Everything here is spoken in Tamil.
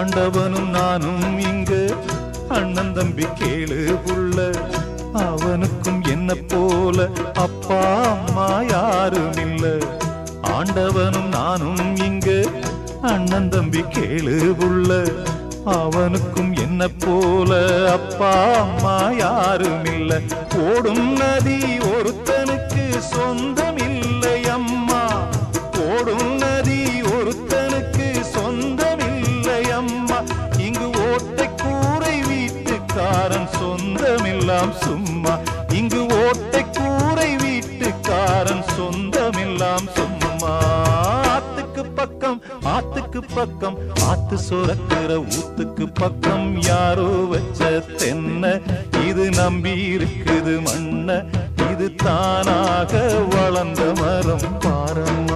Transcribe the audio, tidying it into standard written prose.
ஆண்டவனும் நானும் இங்கு அண்ணன் தம்பி கேளு புள்ள, அவனுக்கும் என்ன போல அப்பா அம்மா யாரும் இல்ல. ஆண்டவனும் நானும் இங்கு அண்ணன் தம்பி கேளு புள்ள, அவனுக்கும் என்ன போல அப்பா அம்மா யாரும் இல்ல. ஓடும் நதி ஒருத்தனுக்கு சொந்தம் இல்லை அம்மா, ஓடும் நதி ஒருத்தனுக்கு சொந்தம் இல்லை அம்மா. இங்கு ஓட்டை கூரை வீட்டுக்காரன் சொந்தமெல்லாம் சும்மா, இங்கு ஓட்டை கூரை வீட்டுக்காரன் சொந்தமெல்லாம் சும்மா. ஆத்துக்கு பக்கம் ஆத்துக்கு பக்கம் ஆத்து சுரக்கிற ஊத்துக்கு பக்கம் யாரோ வச்ச தென்ன, இது நம்பி இருக்குது மண்ண, இது தானாக வளர்ந்த மரம் பாரம்மா.